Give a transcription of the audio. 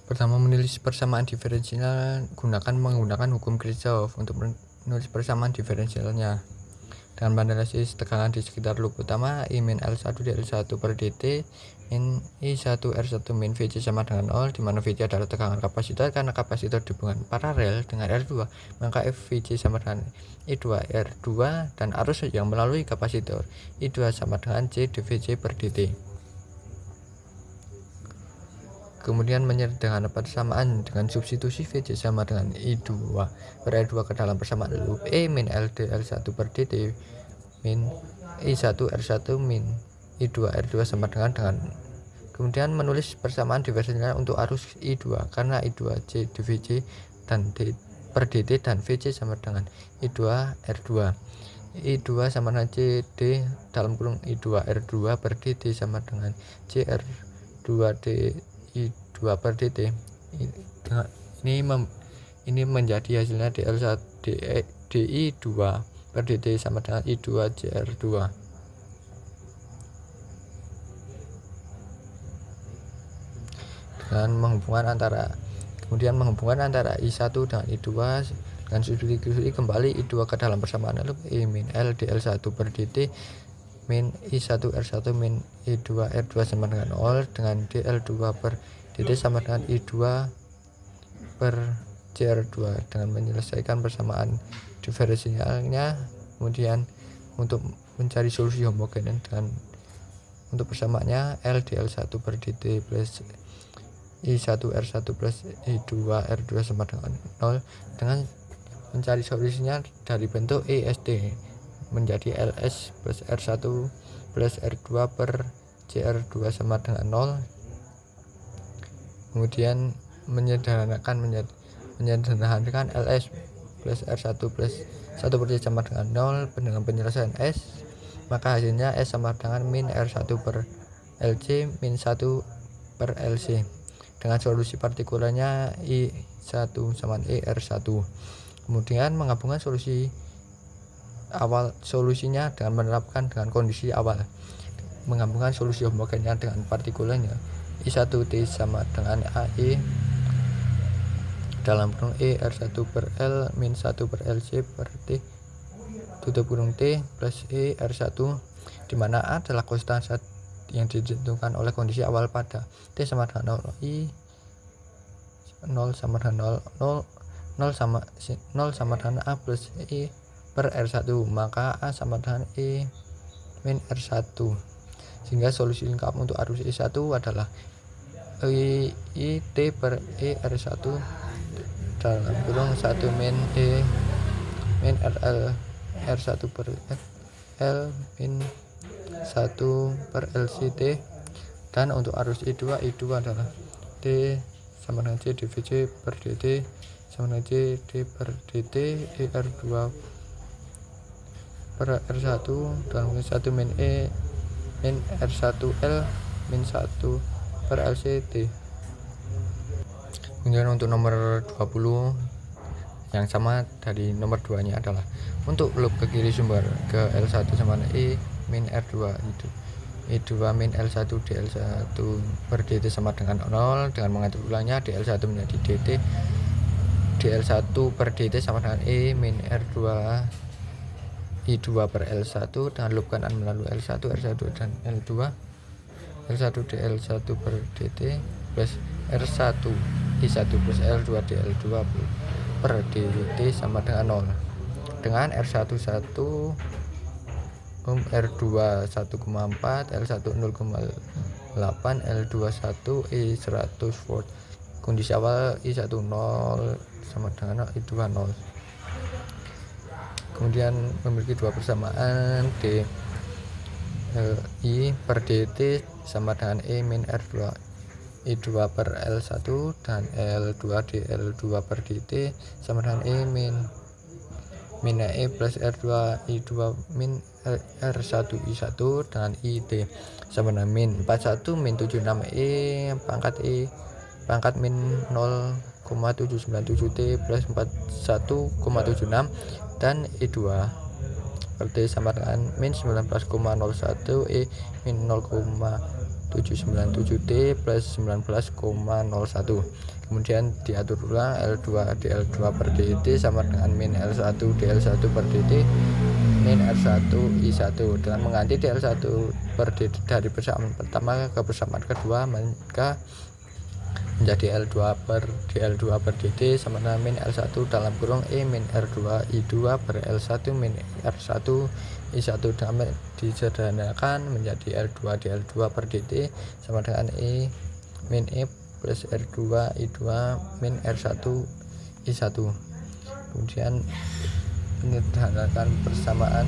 Pertama, menulis persamaan diferensial menggunakan hukum Kirchhoff. Untuk menulis persamaan diferensialnya dengan analisis tekanan di sekitar loop utama, I min L1 dl1 per dt min I1 R1 min Vc sama dengan 0, di mana Vc adalah tekanan kapasitor. Karena kapasitor dihubungkan paralel dengan R2, maka Vc sama dengan I2 R2 dan arus yang melalui kapasitor I2 sama dengan C dVc per dt. Kemudian menyederhanakan persamaan dengan substitusi Vc sama dengan I2 per R2 ke dalam persamaan loop E min L dl1 per dt min I1 R1 min I2 R2 sama dengan kemudian menulis persamaan diferensialnya untuk arus I2 karena I2 C dVc dan D per dt dan Vc sama dengan I2 R2. I2 sama dengan C D dalam kurung I2 R2 per dt sama dengan C R2 D I2 per dt. Ini menjadi hasilnya dl1 di2 per dt sama dengan I2 CR2. Kemudian menghubungkan antara I1 dengan I2 dengan substitusi kembali I2 ke dalam persamaan loop I min L dl1 per dt min I1 R1 min I2 R2 sama dengan 0, dengan dl2 per dt sama dengan I2 per CR2. Dengan menyelesaikan persamaan diferensialnya, kemudian untuk mencari solusi homogen dengan untuk persamaannya L dl1 per dt plus I1 R1 plus I2 R2 sama dengan 0, dengan mencari solusinya dari bentuk ESD menjadi LS plus R1 plus R2 per CR2 sama dengan 0. Kemudian menyederhanakan LS plus R1 plus 1 per C sama dengan 0 dengan penyelesaian S, maka hasilnya S sama dengan min R1 per LC min 1 per LC. Dengan solusi partikularnya I1 sama ER1. Kemudian menggabungkan solusinya dengan menerapkan dengan kondisi awal. Menggabungkan solusi homogennya dengan partikularnya I1T sama dengan AE dalam kurung ER1 per L min 1 per LC per T tutup kurung T plus ER1, di mana A adalah konstan yang ditentukan oleh kondisi awal pada T sama dengan 0, I 0 sama dengan 0 sama dengan A plus I per R1, maka A sama dengan I min R1. Sehingga solusi lengkap untuk arus I1 adalah IT per ER1 dalam kurung 1 min E min RL R1 per L min 1 per LCT. Dan untuk arus I2 adalah D sama dengan C dVc per dt sama dengan C D per dt ER2 per R1 dalam 1 min E min R1L min 1 per LCT. Kemudian untuk nomor 20 yang sama dari nomor 2 nya adalah untuk loop ke kiri sumber ke L1 sama dengan E min R2 itu I2 min L1 dl1 per dt sama dengan 0, dengan mengatur ulangnya dl1 menjadi dt dl1 per dt sama dengan E min R2 I2 per L1 dengan loop kanan melalui L1 R1 dan L2 L1 dl1 per dt plus R1 I1 plus L2 dl2 per dt sama dengan 0, dengan R1 1 R2 1,4 L1 0,8 L2 1 I100 volt. Kondisi awal I1 0 sama dengan I2 0. Kemudian memiliki dua persamaan D I per dt sama dengan E min R2 I2 per L1 dan L2 dl2 per dt sama dengan E min E plus R2 I2 min R1 I1 dengan IT sama dengan min 41 min 76 E pangkat min 0,797 T plus 41,76 dan E2 per T sama dengan min 19,01 E min 0,797 797D plus 19,01. Kemudian diatur ulang L2 dL2 per dt sama dengan min L1 dL1 per dt min R1 I1. Dengan mengganti dL1 per dt dari persamaan pertama ke persamaan kedua, maka menjadi L2 per dL2 per dt sama dengan min L1 dalam kurung E min R2 I2 per L1 min R1 I1. Dengan disederhanakan menjadi L2 dL2 per dt sama dengan E min E plus R2 I2 min R1 I1. Kemudian menyederhanakan persamaan